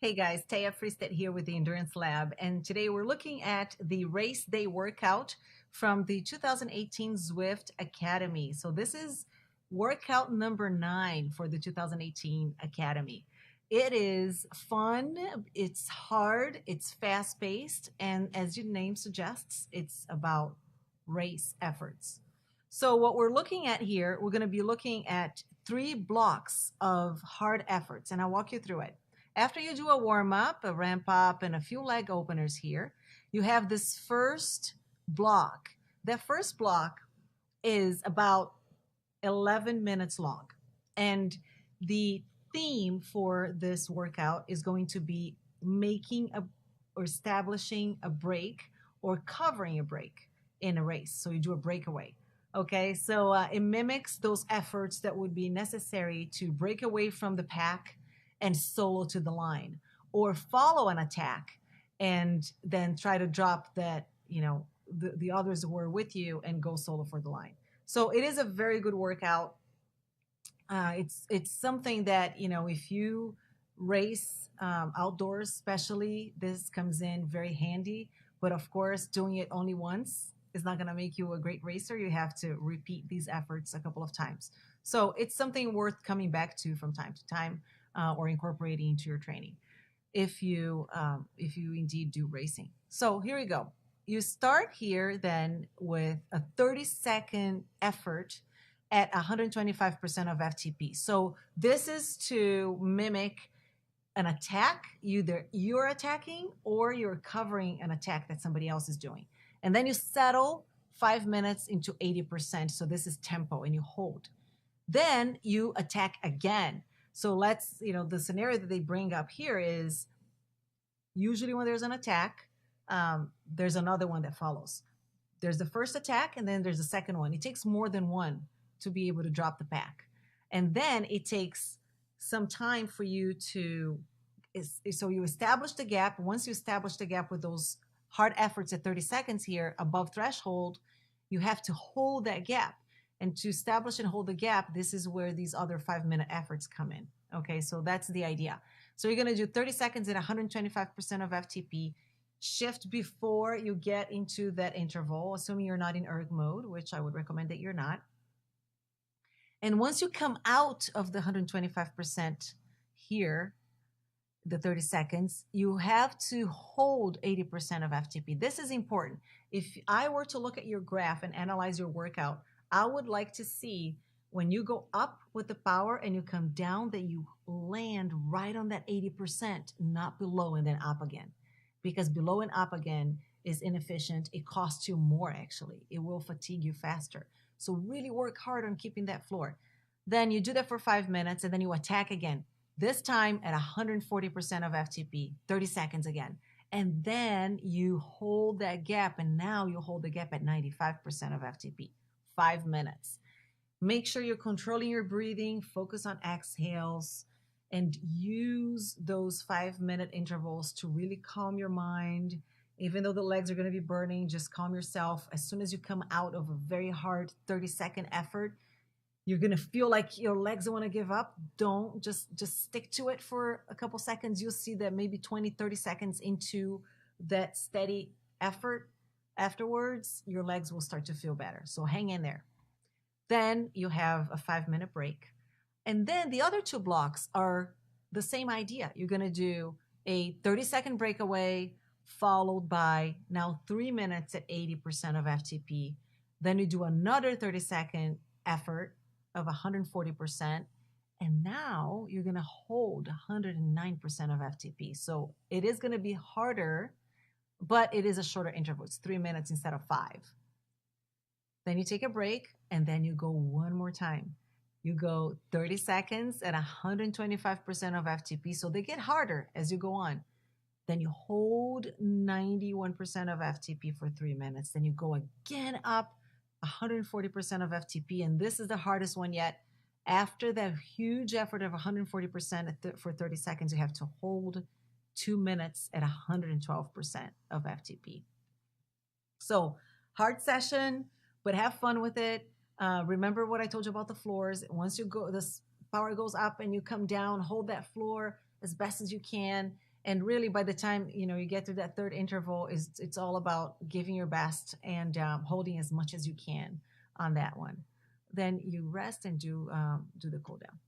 Hey guys, Theia here with the Endurance Lab, and today we're looking at the race day workout from the 2018 Zwift Academy. So this is workout number 9 for the 2018 Academy. It is fun, it's hard, it's fast-paced, and as your name suggests, it's about race efforts. So what we're looking at here, we're going to be looking at 3 blocks of hard efforts, and I'll walk you through it. After you do a warm up, a ramp up, and a few leg openers here, you have this first block. That first block is about 11 minutes long. And the theme for this workout is going to be making a or establishing a break or covering a break in a race. So you do a breakaway. Okay, so it mimics those efforts that would be necessary to break away from the pack and solo to the line, or follow an attack and then try to drop that, the others who were with you and go solo for the line. So it is a very good workout. It's something that, if you race outdoors, especially, this comes in very handy. But of course, doing it only once is not going to make you a great racer. You have to repeat these efforts a couple of times. So it's something worth coming back to from time to time, or incorporating into your training if you indeed do racing. So here we go. You start here then with a 30-second effort at 125% of FTP. So this is to mimic an attack. Either you're attacking or you're covering an attack that somebody else is doing. And then you settle 5 minutes into 80%. So this is tempo, and you hold. Then you attack again. So the scenario that they bring up here is usually when there's an attack, there's another one that follows. There's the first attack, and then there's the second one. It takes more than one to be able to drop the pack. And then it takes some time for you so you establish the gap. Once you establish the gap with those hard efforts at 30 seconds here above threshold, you have to hold that gap. And to establish and hold the gap, this is where these other 5-minute efforts come in. Okay, so that's the idea. So you're going to do 30 seconds at 125% of FTP. Shift before you get into that interval, assuming you're not in erg mode, which I would recommend that you're not. And once you come out of the 125% here, the 30 seconds, you have to hold 80% of FTP. This is important. If I were to look at your graph and analyze your workout, I would like to see when you go up with the power and you come down that you land right on that 80%, not below and then up again. Because below and up again is inefficient. It costs you more, actually. It will fatigue you faster. So really work hard on keeping that floor. Then you do that for 5 minutes, and then you attack again. This time at 140% of FTP, 30 seconds again. And then you hold that gap, and now you hold the gap at 95% of FTP. 5 minutes. Make sure you're controlling your breathing, focus on exhales, and use those 5-minute intervals to really calm your mind. Even though the legs are going to be burning, just calm yourself. As soon as you come out of a very hard 30-second effort, you're going to feel like your legs don't want to give up. Don't just stick to it for a couple seconds. You'll see that maybe 20, 30 seconds into that steady effort, afterwards, your legs will start to feel better. So hang in there. Then you have a 5-minute break. And then the other 2 blocks are the same idea. You're going to do a 30-second breakaway followed by now 3 minutes at 80% of FTP. Then you do another 30-second effort of 140%. And now you're going to hold 109% of FTP. So it is going to be harder, but it is a shorter interval. It's 3 minutes instead of 5. Then you take a break, and then you go one more time. You go 30 seconds at 125% of FTP. So they get harder as you go on. Then you hold 91% of FTP for 3 minutes. Then you go again up 140% of FTP. And this is the hardest one yet. After that huge effort of 140% for 30 seconds, you have to hold 2 minutes at 112% of FTP. So hard session, but have fun with it. Remember what I told you about the floors. Once you go, this power goes up and you come down, hold that floor as best as you can. And really, by the time you get to that third interval, is it's all about giving your best and holding as much as you can on that one. Then you rest and do the cool down.